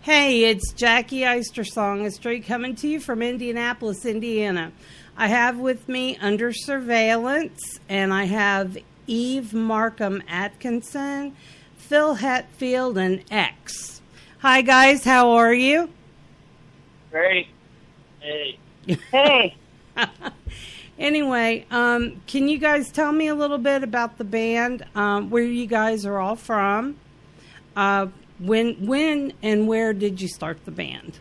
Hey, it's Jackie Eister coming to you from Indianapolis, Indiana. I have with me Under Surveillance, and I have Eve Marcum Atkinson, Phil Hatfield, and X. Hi, guys. How are you? Great. Hey. Hey. Anyway, can you guys tell me a little bit about the band, where you guys are all from? When and where did you start the band?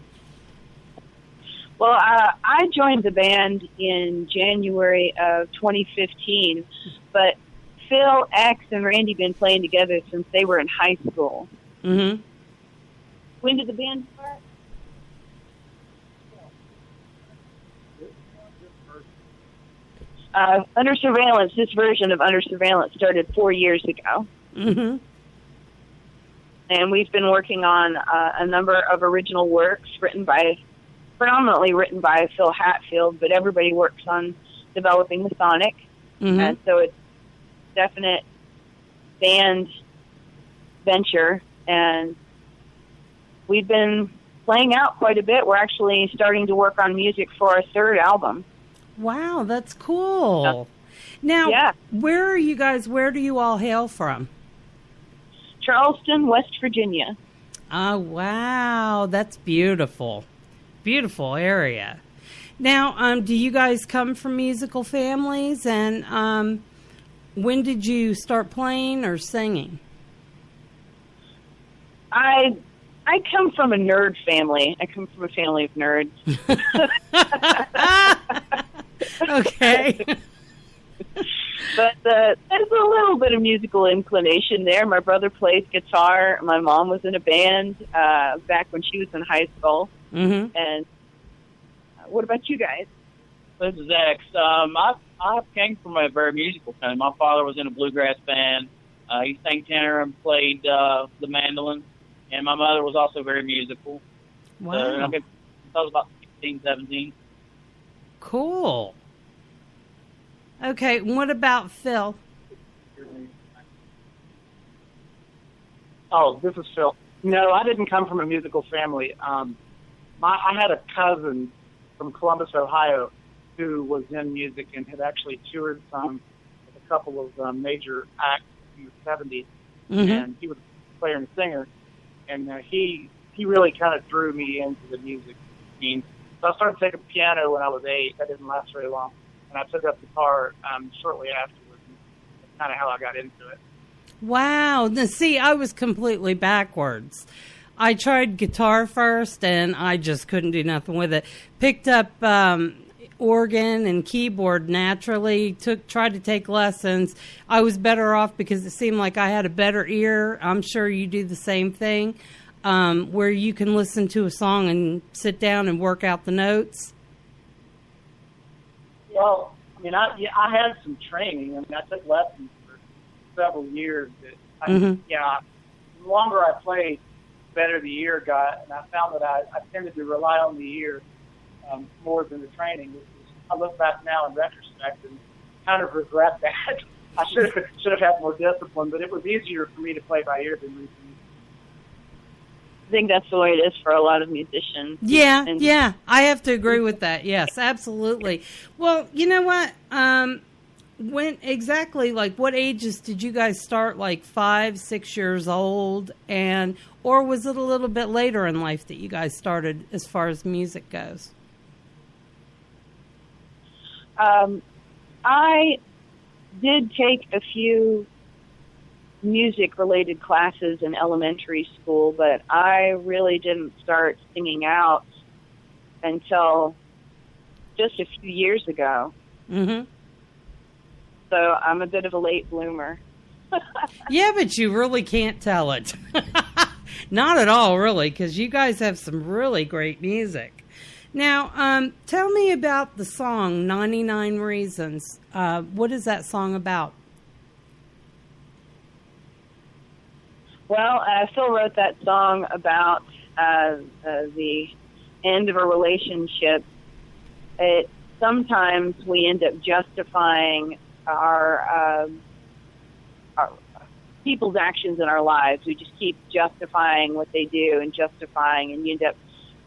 Well, I joined the band in January of 2015, but Phil, X, and Randy been playing together since they were in high school. Mm-hmm. When did the band start? Under Surveillance, this version of Under Surveillance started 4 years ago. Mm-hmm. And we've been working on a number of original works predominantly written by Phil Hatfield, but everybody works on developing the sonic. Mm-hmm. And so it's a definite band venture. And we've been playing out quite a bit. We're actually starting to work on music for our third album. Wow, that's cool. Now, Where do you all hail from? Charleston, West Virginia. Oh, wow. That's beautiful. Beautiful area. Now, do you guys come from musical families? And when did you start playing or singing? I come from a nerd family. I come from a family of nerds. Okay. But there's a little bit of musical inclination there. My brother plays guitar. My mom was in a band back when she was in high school. Mm-hmm. And what about you guys? This is X. I came from a very musical family. My father was in a bluegrass band. He sang tenor and played the mandolin. And my mother was also very musical. Wow. I was about 16, 17. Cool. Okay, and what about Phil? Oh, this is Phil. No, I didn't come from a musical family. I had a cousin from Columbus, Ohio, who was in music and had actually toured with a couple of major acts in the 70s. Mm-hmm. And he was a player and singer. And he really kind of drew me into the music scene. So I started taking piano when I was 8. That didn't last very long. And I took up guitar shortly afterwards. That's kind of how I got into it. Wow. Now, see, I was completely backwards. I tried guitar first, and I just couldn't do nothing with it. Picked up organ and keyboard naturally. Tried to take lessons. I was better off because it seemed like I had a better ear. I'm sure you do the same thing, where you can listen to a song and sit down and work out the notes. Well, I mean, I had some training. I mean, I took lessons for several years. The longer I played, the better the ear got, and I found that I tended to rely on the ear more than the training. I look back now in retrospect and kind of regret that. I should have had more discipline, but it was easier for me to play by ear than read music. I think that's the way it is for a lot of musicians. Yeah, I have to agree with that. Yes, absolutely. Well, you know what? What ages did you guys start? Like 5, 6 years old, or was it a little bit later in life that you guys started as far as music goes? I did take a few music-related classes in elementary school, but I really didn't start singing out until just a few years ago. Mm-hmm. So I'm a bit of a late bloomer. Yeah, but you really can't tell it. Not at all, really, because you guys have some really great music. Now, tell me about the song 99 Reasons. What is that song about? Well, Phil wrote that song about the end of a relationship. Sometimes we end up justifying our people's actions in our lives. We just keep justifying what they do and justifying, and you end up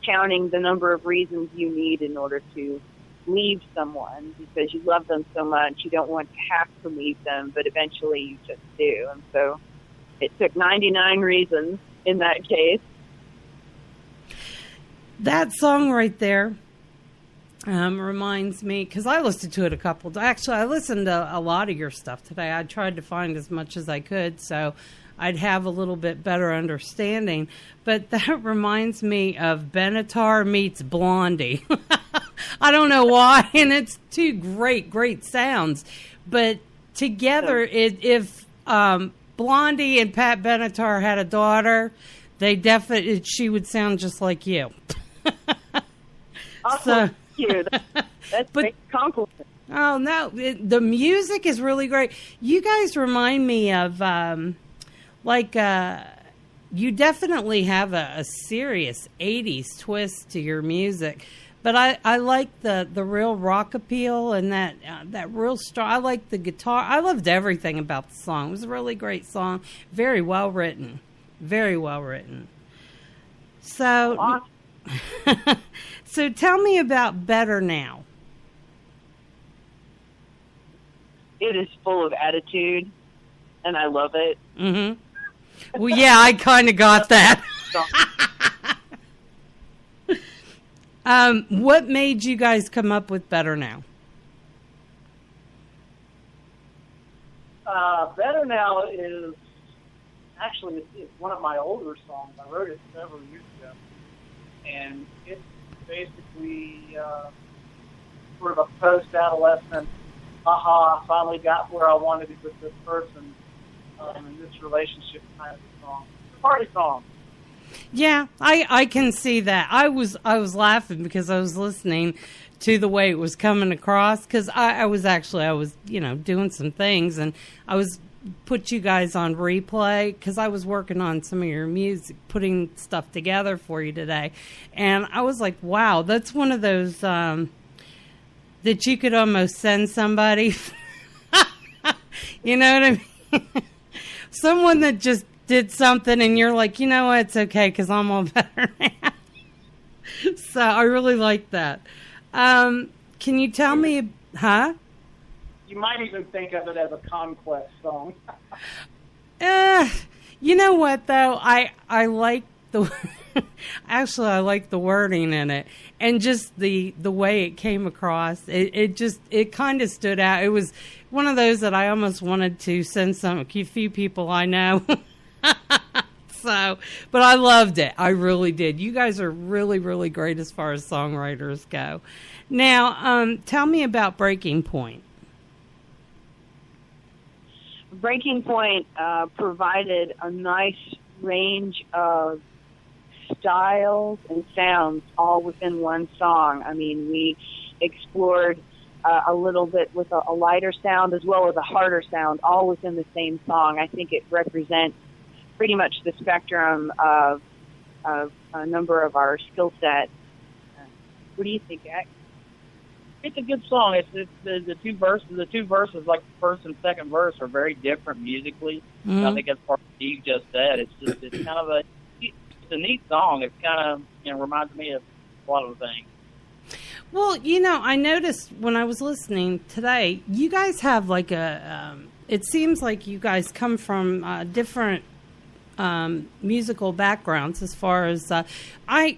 counting the number of reasons you need in order to leave someone because you love them so much. You don't want to have to leave them, but eventually you just do. And so it took 99 reasons in that case. That song right there reminds me, because I listened to it a couple times. Actually, I listened to a lot of your stuff today. I tried to find as much as I could so I'd have a little bit better understanding. But that reminds me of Benatar meets Blondie. I don't know why, and it's two great sounds. But together, if Blondie and Pat Benatar had a daughter, she would sound just like you. Awesome. Thank you. That's a great compliment. Oh, no. The music is really great. You guys remind me of, you definitely have a serious 80s twist to your music. But I like the real rock appeal and that real strong. I like the guitar. I loved everything about the song. It was a really great song. Very well written. Very well written. So, Awesome. So tell me about Better Now. It is full of attitude, and I love it. Mm-hmm. Well, yeah, I kind of got that. What made you guys come up with Better Now? Better Now is actually it's one of my older songs. I wrote it several years ago, and it's basically sort of a post-adolescent, I finally got where I wanted to be with this person in this relationship kind of a song. It's a party song. Yeah, I can see that. I was laughing because I was listening to the way it was coming across because I was doing some things and I was put you guys on replay because I was working on some of your music, putting stuff together for you today, and I was like, wow, that's one of those that you could almost send somebody. You know what I mean? Someone that just did something and you're like, you know what, it's okay because I'm all better now. So I really like that. Can you tell me, huh? You might even think of it as a conquest song. You know what though? I like the actually I like the wording in it and just the way it came across. It kind of stood out. It was one of those that I almost wanted to send a few people I know. So, but I loved it. I really did. You guys are really, really great as far as songwriters go. Now, tell me about Breaking Point. Breaking Point provided a nice range of styles and sounds all within one song. I mean, we explored a little bit with a lighter sound as well as a harder sound all within the same song. I think it represents pretty much the spectrum of a number of our skill sets. What do you think, Jack? It's a good song. It's the two verses. The two verses, like the first and second verse, are very different musically. Mm-hmm. I think that's part of what Steve just said. It's kind of a neat song. It's kind of reminds me of a lot of things. Well, I noticed when I was listening today, you guys have like it seems like you guys come from different musical backgrounds as far as I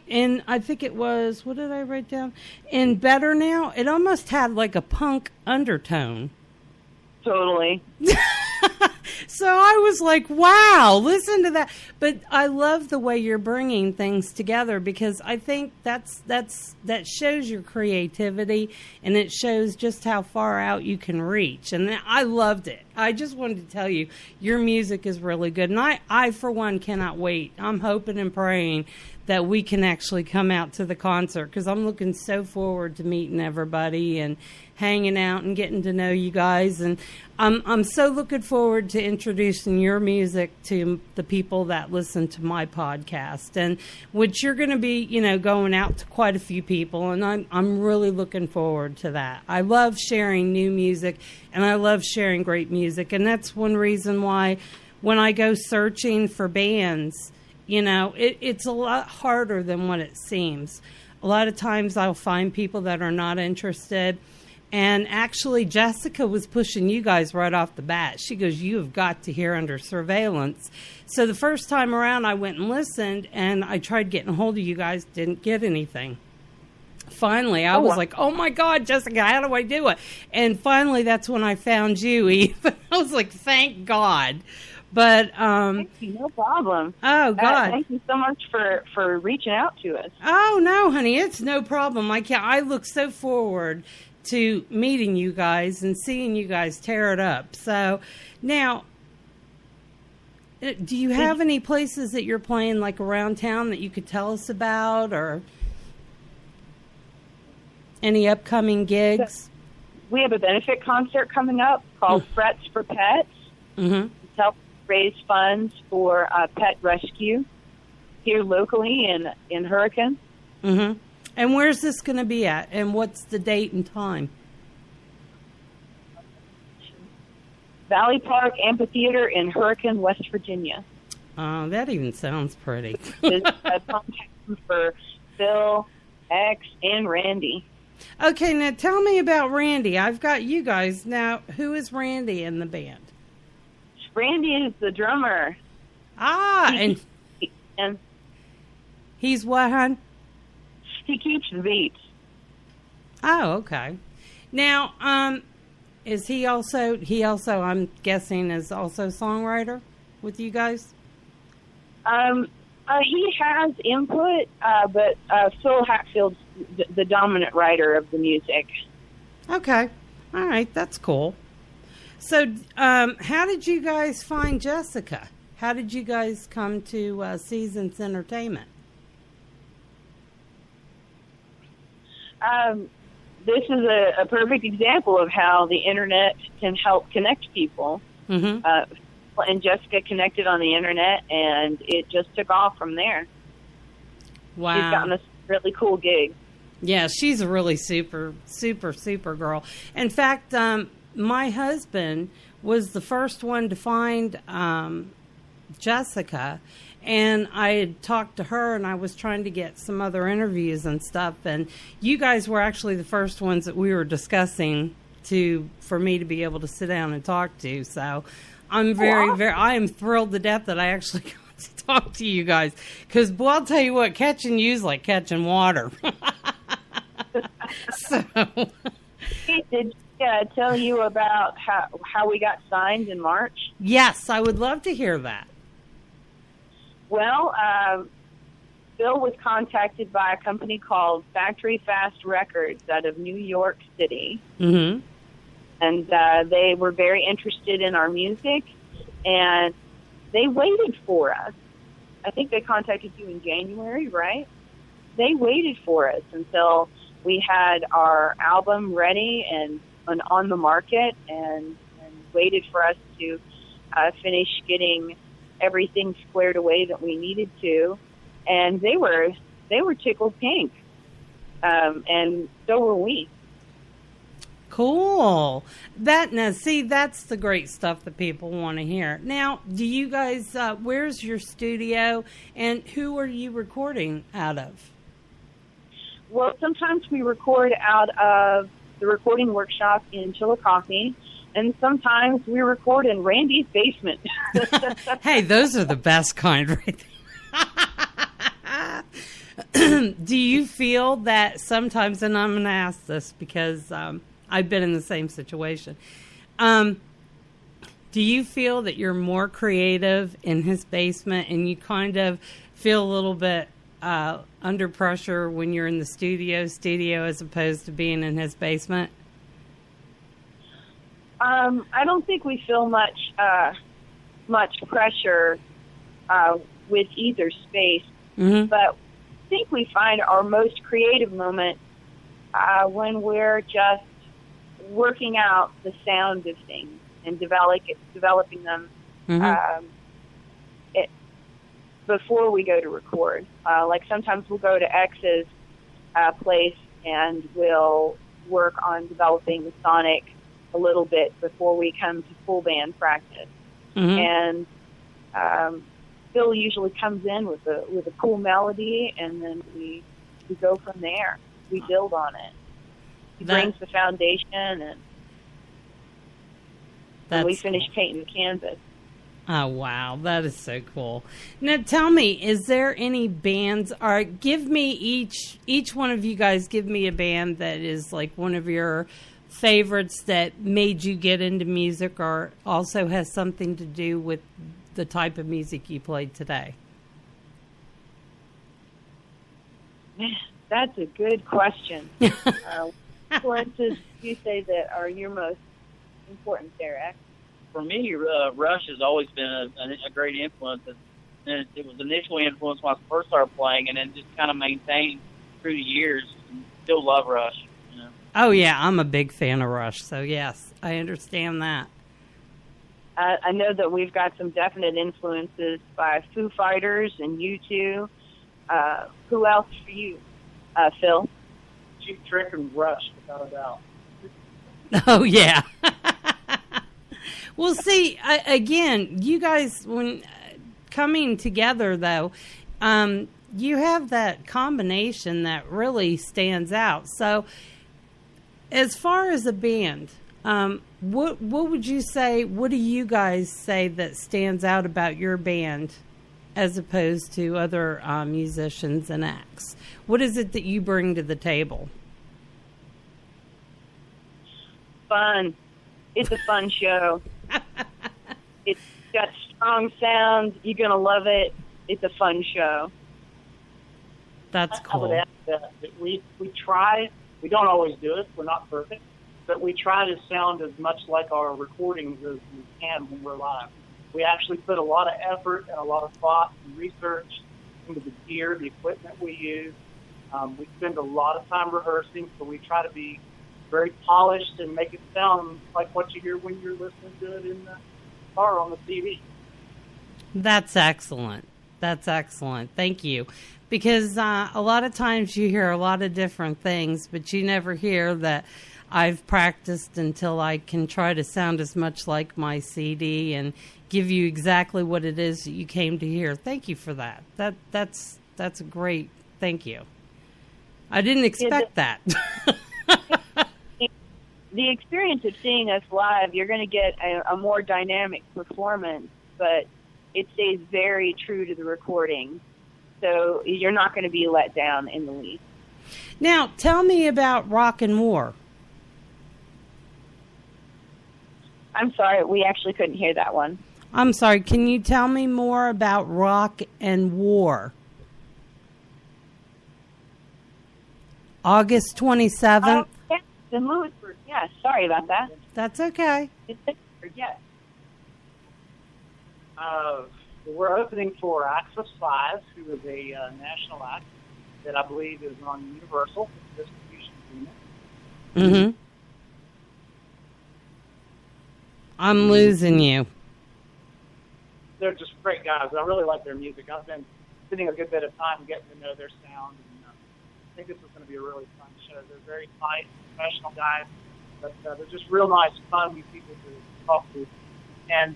think it was, what did I write down? In Better Now, it almost had like a punk undertone. Totally. So I was like, wow, listen to that. But I love the way you're bringing things together because I think that shows your creativity and it shows just how far out you can reach. And I loved it. I just wanted to tell you, your music is really good. And I for one, cannot wait. I'm hoping and praying that we can actually come out to the concert because I'm looking so forward to meeting everybody and hanging out and getting to know you guys. And I'm so looking forward to introducing your music to the people that listen to my podcast, and which you're going to be, going out to quite a few people. And I'm really looking forward to that. I love sharing new music and I love sharing great music. And that's one reason why when I go searching for bands, you know, it's a lot harder than what it seems. A lot of times I'll find people that are not interested. And actually, Jessica was pushing you guys right off the bat. She goes, you have got to hear Under Surveillance. So the first time around, I went and listened, and I tried getting a hold of you guys, didn't get anything. Finally, I was like, oh, my God, Jessica, how do I do it? And finally, that's when I found you, Eve. I was like, thank God. But thank you, no problem. Oh, God. Thank you so much for reaching out to us. Oh, no, honey, it's no problem. I look so forward to meeting you guys and seeing you guys tear it up. So now, do you have any places that you're playing like around town that you could tell us about, or any upcoming gigs? We have a benefit concert coming up called Frets for Pets. Mm-hmm. To help raise funds for pet rescue here locally in Hurricane. Mm-hmm. And where's this going to be at? And what's the date and time? Valley Park Amphitheater in Hurricane, West Virginia. Oh, that even sounds pretty. It's a contact for Phil, X, and Randy. Okay, now tell me about Randy. I've got you guys. Now, who is Randy in the band? Randy is the drummer. Ah, and he's what, hon? He keeps the beats. Oh, okay. Now, is he also, I'm guessing, is also songwriter with you guys? He has input, but Phil Hatfield's the dominant writer of the music. Okay. All right, that's cool. So, how did you guys find Jessica? How did you guys come to Seasons Entertainment? This is a perfect example of how the internet can help connect people. Mm-hmm. And Jessica connected on the internet, and it just took off from there. Wow. She's gotten a really cool gig. Yeah, she's a really super girl. In fact, my husband was the first one to find Jessica, and I had talked to her, and I was trying to get some other interviews and stuff, and you guys were actually the first ones that we were discussing for me to be able to sit down and talk to. So I'm I am thrilled to death that I actually got to talk to you guys, because, boy, I'll tell you what, catching you is like catching water. So, did tell you about how we got signed in March? Yes, I would love to hear that. Well, Bill was contacted by a company called Factory Fast Records out of New York City. Mm-hmm. And they were very interested in our music, and they waited for us. I think they contacted you in January, right? They waited for us until we had our album ready and on the market, and waited for us to finish getting everything squared away that we needed to. And they were tickled pink, and so were we. Cool. That's the great stuff that people want to hear. Now, do you guys, where's your studio, and who are you recording out of? Well, sometimes we record out of the recording workshop in Chillicothe, and sometimes we record in Randy's basement. Hey, those are the best kind right there. Do you feel that sometimes, and I'm going to ask this because I've been in the same situation, do you feel that you're more creative in his basement, and you kind of feel a little bit under pressure when you're in the studio as opposed to being in his basement? I don't think we feel much pressure with either space, Mm-hmm. but I think we find our most creative moment when we're just working out the sound of things and developing them before we go to record. Like sometimes we'll go to X's place and we'll work on developing the sonic a little bit before we come to full band practice. Mm-hmm. And Phil usually comes in with a cool melody, and then we go from there. We build on it. He brings the foundation, and we finish painting the canvas. Oh, wow. That is so cool. Now, tell me, is there any bands, or give me each one of you guys, give me a band that is like one of your favorites that made you get into music, or also has something to do with the type of music you played today. That's a good question. Influences you say that are your most important there, X? For me, Rush has always been a great influence. And it was initially influenced when I first started playing, and then just kind of maintained through the years. And still love Rush. You know? Oh, yeah, I'm a big fan of Rush, so yes, I understand that. I know that we've got some definite influences by Foo Fighters and U2. Who else for you, Phil? Cheap Trick and Rush, without a doubt. Oh, yeah. Well, see, again, you guys, when coming together, though, you have that combination that really stands out. So, as far as a band, what would you say, what do you guys say that stands out about your band as opposed to other musicians and acts? What is it that you bring to the table? Fun. It's a fun show. It's got strong sound. You're going to love it. It's a fun show. That's cool. I would add that we try. We don't always do it. We're not perfect. But we try to sound as much like our recordings as we can when we're live. We actually put a lot of effort and a lot of thought and research into the gear, the equipment we use. We spend a lot of time rehearsing, so we try to be very polished and make it sound like what you hear when you're listening to it in the car on the TV. That's excellent. That's excellent. Thank you. Because a lot of times you hear a lot of different things, but you never hear that I've practiced until I can try to sound as much like my CD and give you exactly what it is that you came to hear. Thank you for that. That's a great. Thank you. I didn't expect that. The experience of seeing us live, you're going to get a more dynamic performance, but it stays very true to the recording. So you're not going to be let down in the least. Now, tell me about Rock and War. I'm sorry, we actually couldn't hear that one. I'm sorry, can you tell me more about Rock and War? August 27th? Yes, in Lewisburg. Yeah, sorry about that. That's okay. It's Lewisburg, yes. We're opening for Axis 5, who is a national act that I believe is on Universal distribution agreement. Mm-hmm. I'm losing you. They're just great guys. I really like their music. I've been spending a good bit of time getting to know their sound, and I think this is going to be a really fun show. They're very tight, professional guys, but they're just real nice, fun people to talk to. And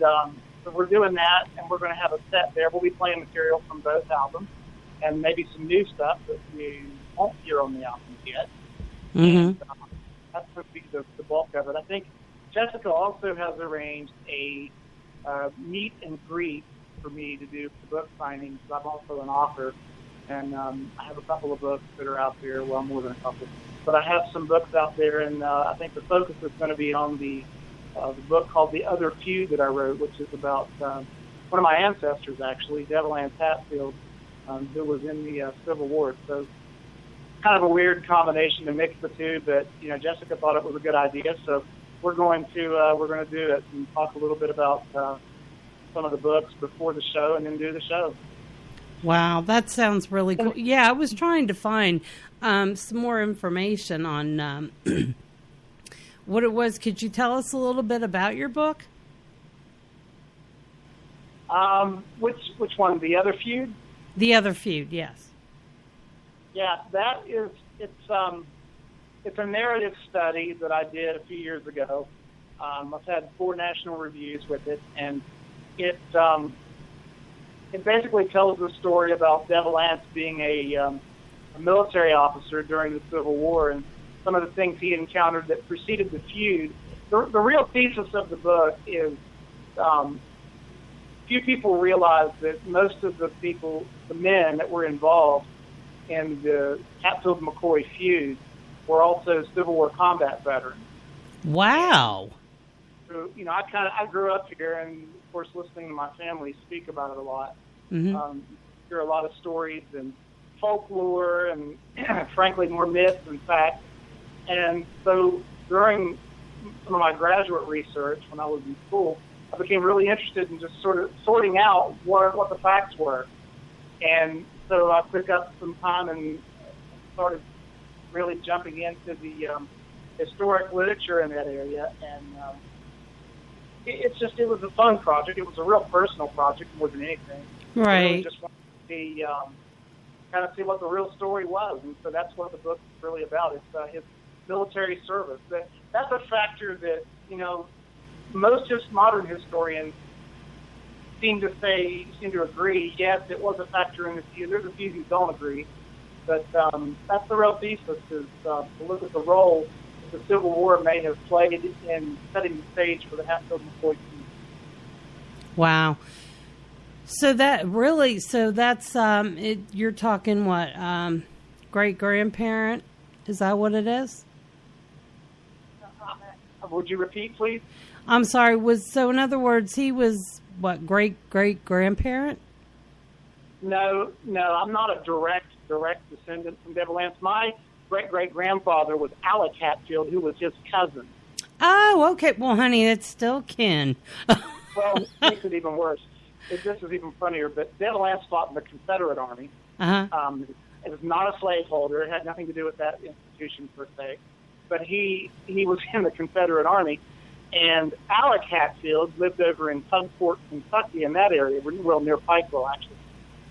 so we're doing that, and we're going to have a set there. We'll be playing material from both albums, and maybe some new stuff that we won't hear on the albums yet. Mm-hmm. And that's going to be the bulk of it. I think Jessica also has arranged a meet and greet for me to do for book signings. I'm also an author, and I have a couple of books that are out there. Well, more than a couple. But I have some books out there, and I think the focus is going to be on the book called The Other Few that I wrote, which is about one of my ancestors, actually, Zeppelin Hatfield, who was in the Civil War. So kind of a weird combination to mix the two, but Jessica thought it was a good idea, so we're going to do it and talk a little bit about some of the books before the show, and then do the show. Wow, that sounds really cool. Yeah, I was trying to find some more information on what it was. Could you tell us a little bit about your book? Which one? The Other Feud? The Other Feud, yes. Yeah, that is. It's a narrative study that I did a few years ago. I've had 4 national reviews with it, and it basically tells the story about Devil Anse being a military officer during the Civil War and some of the things he encountered that preceded the feud. The real thesis of the book is few people realize that most of the men that were involved in the Hatfield-McCoy feud were also Civil War combat veterans. Wow. So, I grew up here, and of course, listening to my family speak about it a lot. Mm-hmm. Hear a lot of stories and folklore, and frankly, more myths than facts. And so, during some of my graduate research when I was in school, I became really interested in just sort of sorting out what the facts were. And so I took up some time and started really jumping into the historic literature in that area. And it was a fun project. It was a real personal project more than anything. Right. I really just wanted to see, kind of see what the real story was. And so that's what the book is really about. It's his military service. That's a factor that, most modern historians seem to agree. Yes, it was a factor in the feud. There's a few who don't agree, but that's the real thesis: is to look at the role that the Civil War may have played in setting the stage for the Hatfield-McCoy feud. Wow. So that's you're talking what, great grandparent? Is that what it is? Would you repeat, please? I'm sorry. In other words, he was what, great grandparent? No, I'm not a direct descendant from Devil Anse. My great grandfather was Alec Hatfield, who was his cousin. Oh, okay. Well, honey, it's still kin. Well, it makes it even worse. This is even funnier. But Devil Anse fought in the Confederate Army. Uh-huh. It was not a slaveholder. It had nothing to do with that institution per se. But he was in the Confederate Army. And Alec Hatfield lived over in Tugport, Kentucky, in that area, near Pikeville, actually.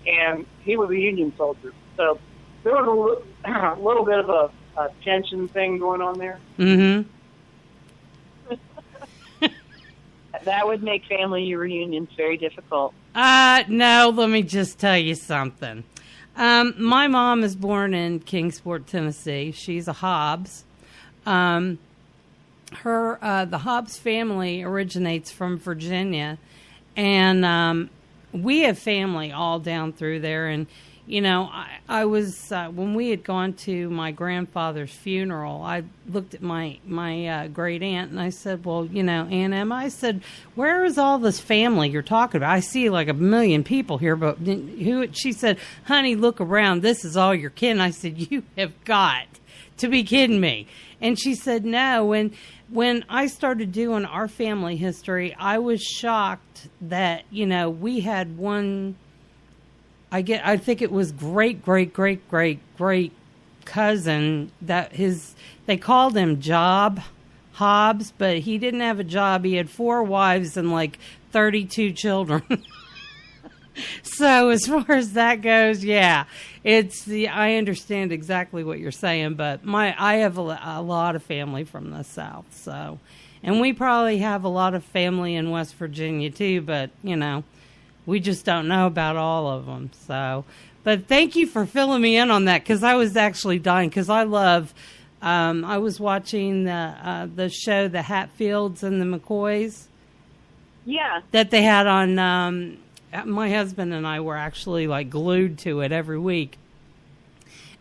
And he was a Union soldier. So there was a little bit of a tension thing going on there. Mm-hmm. That would make family reunions very difficult. No, let me just tell you something. My mom is born in Kingsport, Tennessee. She's a Hobbs. The Hobbs family originates from Virginia, and we have family all down through there. And I was when we had gone to my grandfather's funeral, I looked at my great aunt and I said, "Well, Aunt Emma," I said, "Where is all this family you're talking about? I see like a million people here, but who?" She said, "Honey, look around. This is all your kin." I said, "You have got to be kidding me." And she said, "No." And when I started doing our family history, I was shocked that, we had one, I think it was great cousin that they called him Job Hobbs, but he didn't have a job. He had 4 wives and like 32 children. So as far as that goes, yeah, I understand exactly what you're saying, but I have a lot of family from the South, so, and we probably have a lot of family in West Virginia too, but we just don't know about all of them. So, but thank you for filling me in on that, because I was actually dying, because I love. I was watching the show, the Hatfields and the McCoys. Yeah, that they had on. My husband and I were actually like glued to it every week.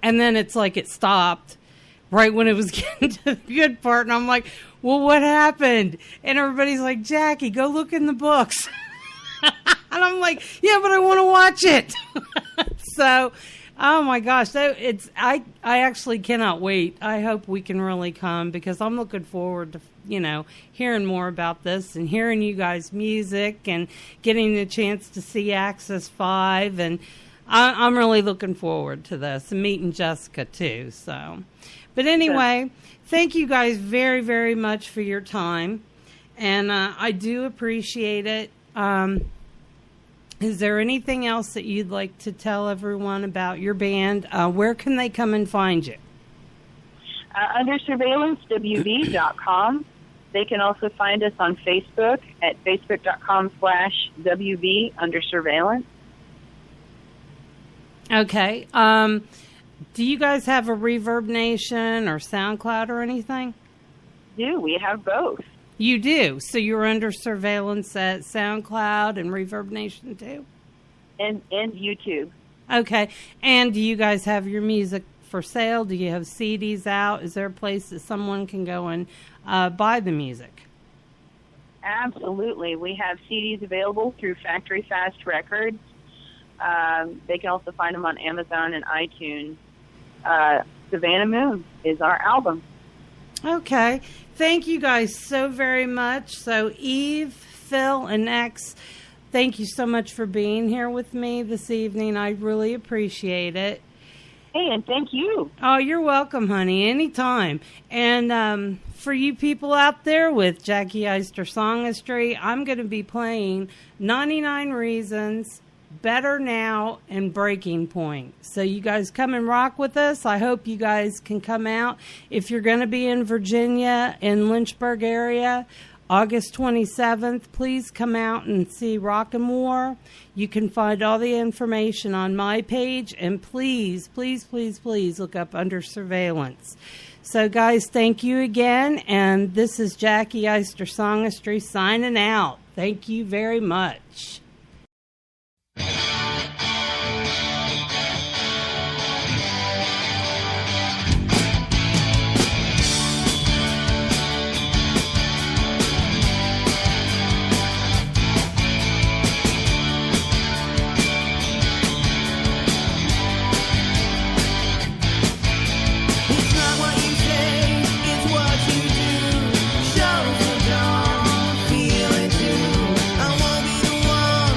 And then it's like it stopped right when it was getting to the good part. And I'm like, well, what happened? And everybody's like, Jackie, go look in the books. And I'm like, yeah, but I want to watch it. So, oh my gosh, I actually cannot wait. I hope we can really come, because I'm looking forward to, hearing more about this and hearing you guys' music and getting the chance to see Axis 5. And I'm really looking forward to this, and meeting Jessica too. So, but anyway, thank you guys very, very much for your time. And I do appreciate it. Is there anything else that you'd like to tell everyone about your band? Where can they come and find you? Undersurveillancewv.com. They can also find us on Facebook at facebook.com/WV Undersurveillance. Okay. Do you guys have a Reverb Nation or SoundCloud or anything? We have both. You do. So you're under surveillance at SoundCloud and Reverb Nation too? And YouTube. Okay. And do you guys have your music for sale? Do you have CDs out? Is there a place that someone can go and buy the music? Absolutely. We have CDs available through Factory Fast Records. They can also find them on Amazon and iTunes. Savannah Moon is our album. Okay. Thank you guys so very much. So Eve, Phil, and X, thank you so much for being here with me this evening. I really appreciate it. Hey, and thank you. Oh, you're welcome, honey. Anytime. And for you people out there with Jackie Eister Songistry, I'm going to be playing 99 Reasons, Better Now, and Breaking Point. So you guys come and rock with us. I hope you guys can come out. If you're going to be in Virginia, in Lynchburg area, August 27th, please come out and see Rock and War. You can find all the information on my page, and please, please, please, please look up Under Surveillance. So, guys, thank you again, and this is Jackie Eister Songistry signing out. Thank you very much. Show so don't feel it too. I won't be the one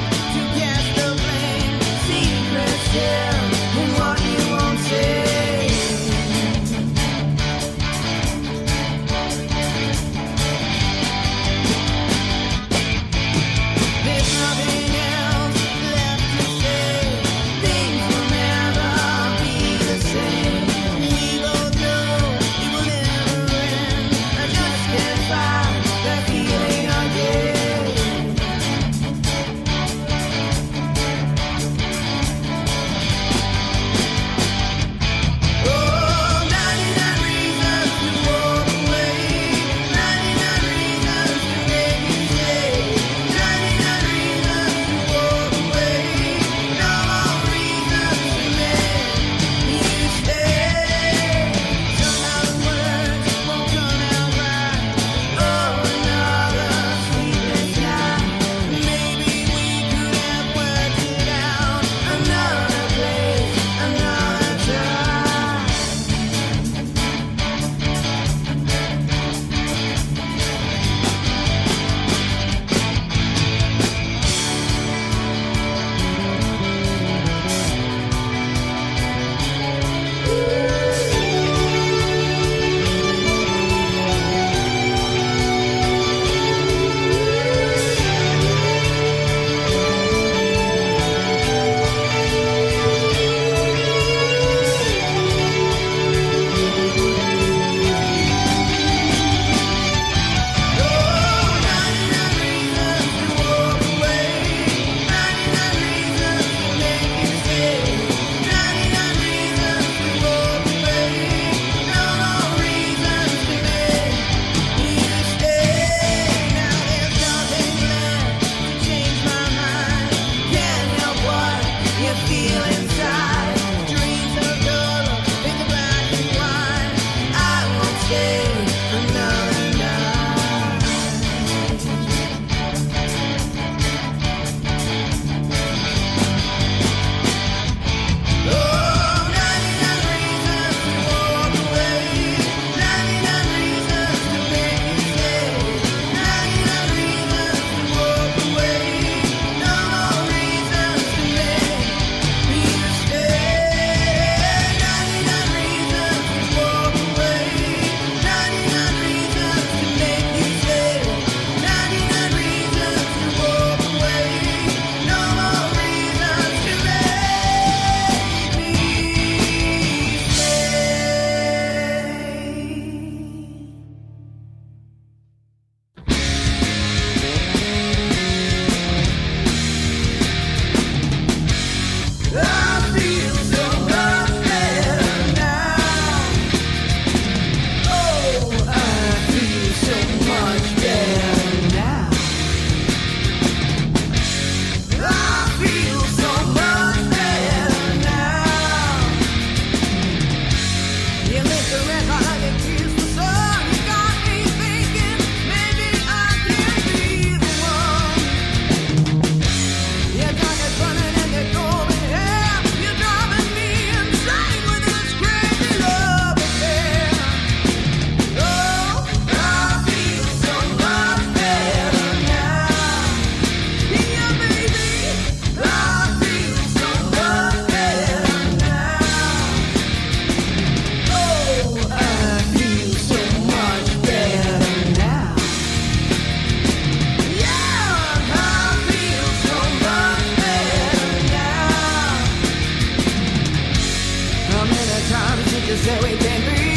Sometimes we just say we can't be